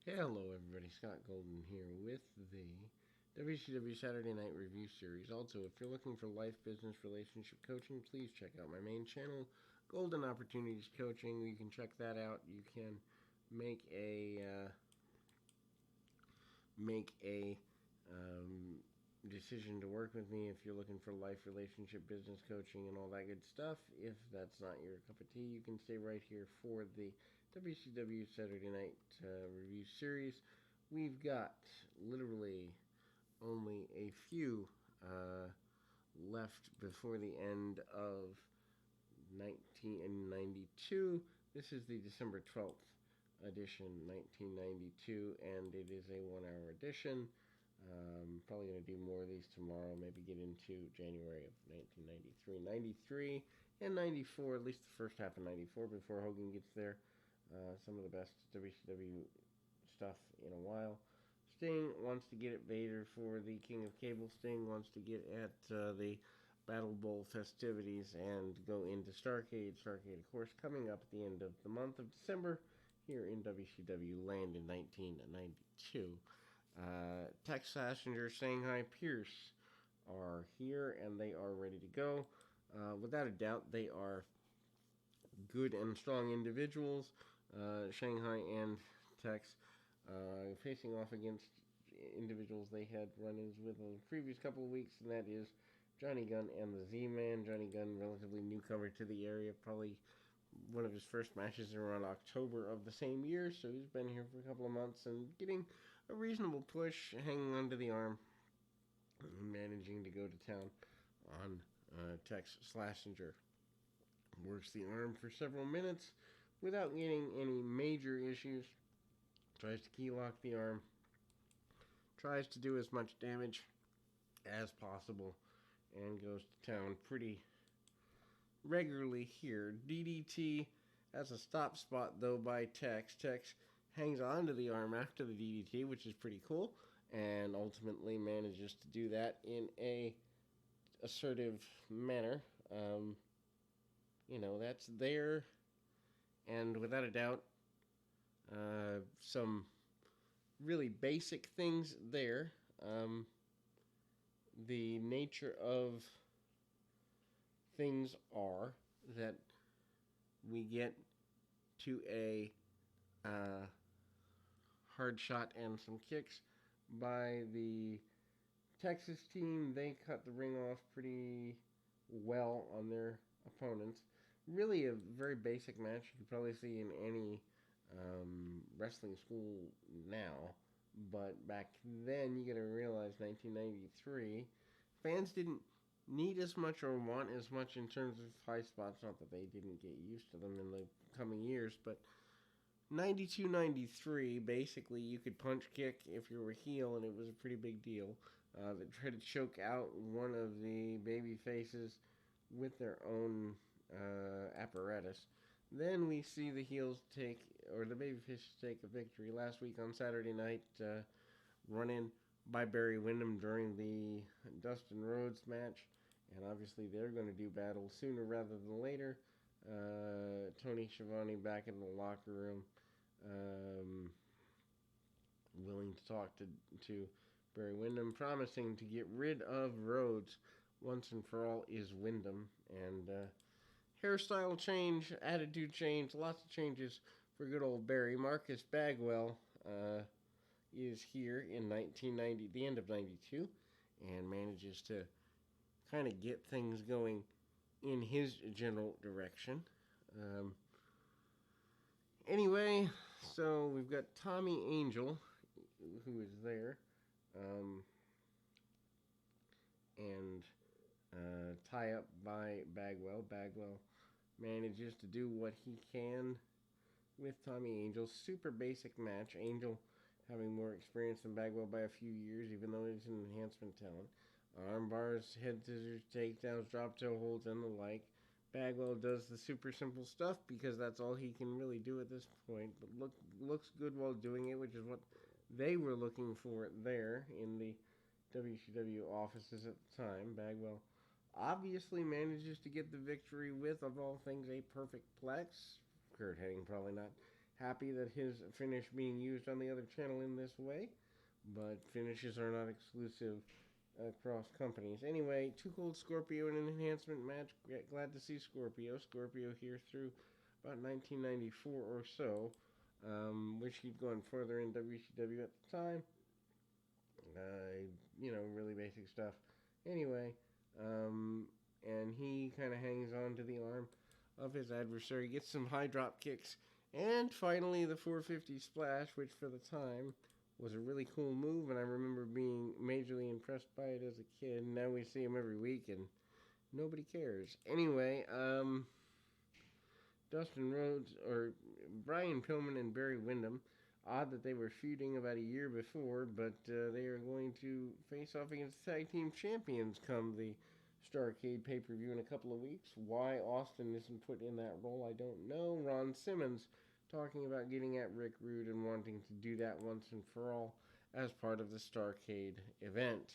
Hello, everybody. Scott Golden here with the WCW Saturday Night Review Series. Also, if you're looking for life, business, relationship coaching, please check out my main channel, Golden Opportunities Coaching. You can check that out. You can make a decision to work with me if you're looking for life, relationship, business coaching, and all that good stuff. If that's not your cup of tea, you can stay right here for the WCW Saturday Night Review Series. We've got literally only a few left before the end of 1992. This is the December 12th edition, 1992, and it is a 1 hour edition. Probably going to do more of these tomorrow, maybe get into January of 1993, 93, and 94, at least the first half of 94 before Hogan gets there. Some of the best WCW stuff in a while. Sting wants to get at Vader for the King of Cable. Sting wants to get at the Battle Bowl festivities and go into Starrcade. Starrcade, of course, coming up at the end of the month of December here in WCW land in 1992. Tex Sassinger, Shanghai Pierce are here and they are ready to go. Without a doubt, they are good and strong individuals. Shanghai and Tex facing off against individuals they had run-ins with in the previous couple of weeks, and that is Johnny Gunn and the Z-Man. Johnny Gunn, relatively newcomer to the area, probably one of his first matches around October of the same year, so he's been here for a couple of months and getting a reasonable push, hanging onto the arm, and managing to go to town on Tex Slazenger. Works the arm for several minutes without getting any major issues. Tries to key lock the arm. Tries to do as much damage as possible and goes to town pretty regularly here. DDT has a stop spot, though, by Tex. Tex hangs onto the arm after the DDT, which is pretty cool, and ultimately manages to do that in a assertive manner. That's there, and without a doubt, some really basic things there. The nature of things are that we get to a hard shot and some kicks by the Texas team. They cut the ring off pretty well on their opponents. Really a very basic match you could probably see in any wrestling school now. But back then, you got to realize 1993, fans didn't need as much or want as much in terms of high spots. Not that they didn't get used to them in the coming years, but 92, 93, basically, you could punch kick if you were a heel, and it was a pretty big deal. They tried to choke out one of the baby faces with their own apparatus. Then we see the heels or the babyfaces take a victory. Last week on Saturday night, run in by Barry Windham during the Dustin Rhodes match. And obviously they're going to do battle sooner rather than later. Tony Schiavone back in the locker room, willing to talk to Barry Windham, promising to get rid of Rhodes once and for all is Windham. And hairstyle change, attitude change, lots of changes for good old Barry. Marcus Bagwell is here in 1990, the end of 92, and manages to kind of get things going in his general direction. Anyway, so we've got Tommy Angel, who is there, and tie up by Bagwell. Bagwell manages to do what he can with Tommy Angel. Super basic match. Angel having more experience than Bagwell by a few years, even though he's an enhancement talent. Arm bars, head scissors, takedowns, drop toe holds, and the like. Bagwell does the super simple stuff because that's all he can really do at this point. But looks good while doing it, which is what they were looking for there in the WCW offices at the time. Bagwell obviously manages to get the victory with, of all things, a perfect plex. Kurt Hennig probably not happy that his finish being used on the other channel in this way, but finishes are not exclusive across companies. Anyway, Too Cold Scorpio in an enhancement match. Glad to see Scorpio. Scorpio here through about 1994 or so. Wish he'd gone further in WCW at the time. Really basic stuff. Anyway, and he kind of hangs on to the arm of his adversary, gets some high drop kicks, and finally the 450 splash, which for the time was a really cool move, and I remember being majorly impressed by it as a kid. Now we see him every week, and nobody cares. Anyway, Dustin Rhodes, or Brian Pillman and Barry Windham. Odd that they were feuding about a year before, but they are going to face off against tag team champions come the Starrcade pay-per-view in a couple of weeks. Why Austin isn't put in that role, I don't know. Ron Simmons talking about getting at Rick Rude and wanting to do that once and for all as part of the Starrcade event.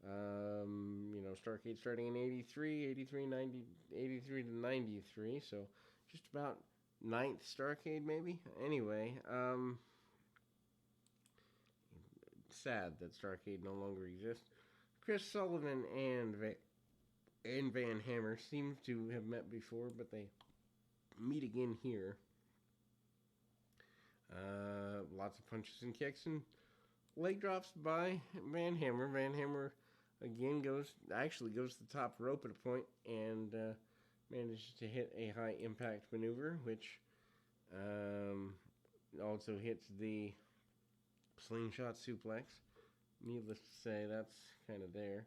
Starrcade starting in 83 to 93, so just about ninth Starrcade maybe. Anyway, sad that Starrcade no longer exists. Chris Sullivan and Van Hammer seem to have met before, but they meet again here. Lots of punches and kicks and leg drops by Van Hammer. Van Hammer again goes to the top rope at a point and manages to hit a high impact maneuver, which also hits the slingshot suplex. Needless to say, that's kind of there.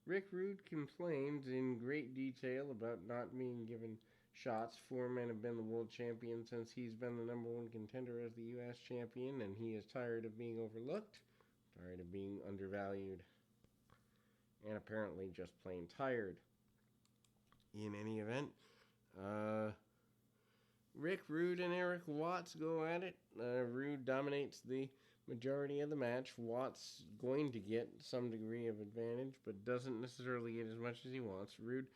Rick Rude complains in great detail about not being given shots. Four men have been the world champion since he's been the number one contender as the U.S. champion, and he is tired of being overlooked, tired of being undervalued, and apparently just plain tired. In any event, Rick Rude and Eric Watts go at it. Rude dominates the majority of the match. Watts going to get some degree of advantage, but doesn't necessarily get as much as he wants. Rude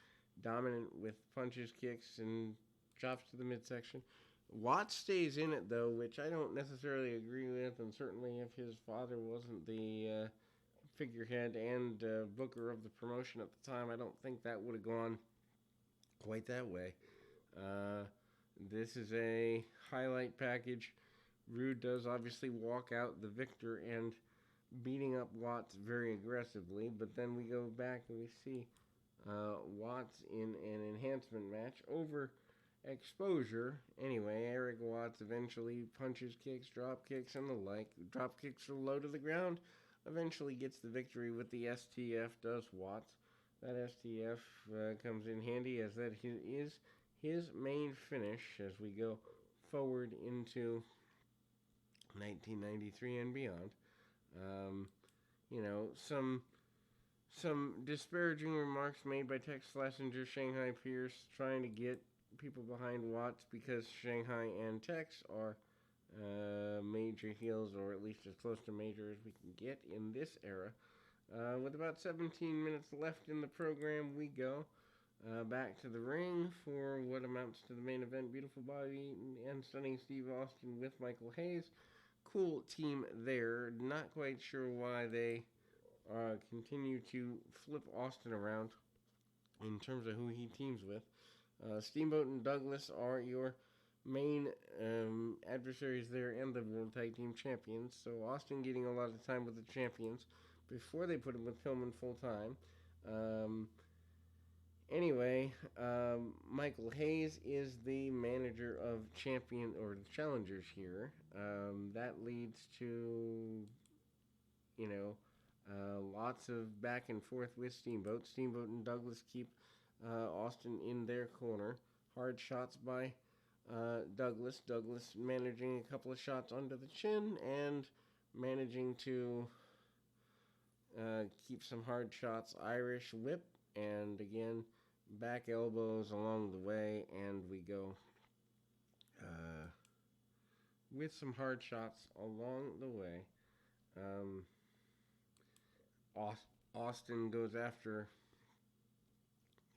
dominant with punches, kicks, and chops to the midsection. Watts stays in it, though, which I don't necessarily agree with, and certainly if his father wasn't the figurehead and booker of the promotion at the time, I don't think that would have gone quite that way. This is a highlight package. Rude does obviously walk out the victor and beating up Watts very aggressively, but then we go back and we see Watts in an enhancement match over exposure. Anyway, Eric Watts eventually punches, kicks, drop kicks, and the like. Drop kicks are low to the ground. Eventually gets the victory with the STF, does Watts. That STF comes in handy as that is his main finish as we go forward into 1993 and beyond. Some disparaging remarks made by Tex Schlesinger, Shanghai Pierce, trying to get people behind Watts because Shanghai and Tex are major heels, or at least as close to major as we can get in this era. With about 17 minutes left in the program, we go back to the ring for what amounts to the main event. Beautiful Bobby and Stunning Steve Austin with Michael Hayes. Cool team there. Not quite sure why they continue to flip Austin around in terms of who he teams with. Steamboat and Douglas are your main adversaries there and the World Tag Team Champions. So Austin getting a lot of time with the champions before they put him with Pillman full time. Anyway, Michael Hayes is the manager of champion or challengers here. That leads to, lots of back and forth with Steamboat. Steamboat and Douglas keep Austin in their corner. Hard shots by Douglas. Douglas managing a couple of shots under the chin and managing to keep some hard shots. Irish whip, and again, back elbows along the way, and we go with some hard shots along the way. Austin goes after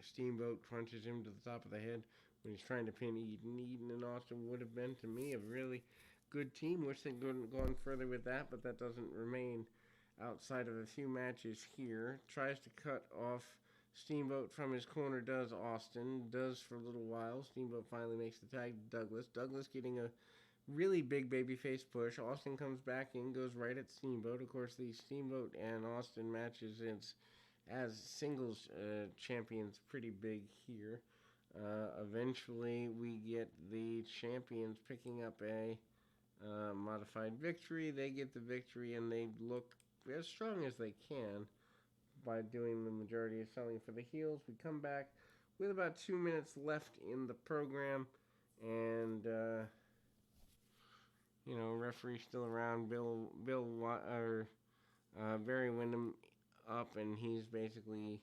Steamboat, crunches him to the top of the head when he's trying to pin Eden. Eden and Austin would have been, to me, a really good team. Wish they'd gone further with that, but that doesn't remain outside of a few matches here. Tries to cut off Steamboat from his corner, does Austin. Does for a little while. Steamboat finally makes the tag to Douglas. Douglas getting a really big babyface push. Austin comes back in, goes right at Steamboat. Of course, the Steamboat and Austin matches as singles champions pretty big here. Eventually, we get the champions picking up a modified victory. They get the victory, and they look as strong as they can by doing the majority of selling for the heels. We come back with about 2 minutes left in the program, and referee still around. Barry Windham up, and he's basically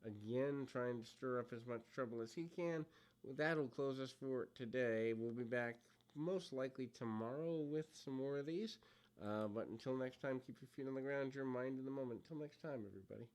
again trying to stir up as much trouble as he can. Well, that'll close us for today. We'll be back most likely tomorrow with some more of these. But until next time, keep your feet on the ground, your mind in the moment. Until next time, everybody.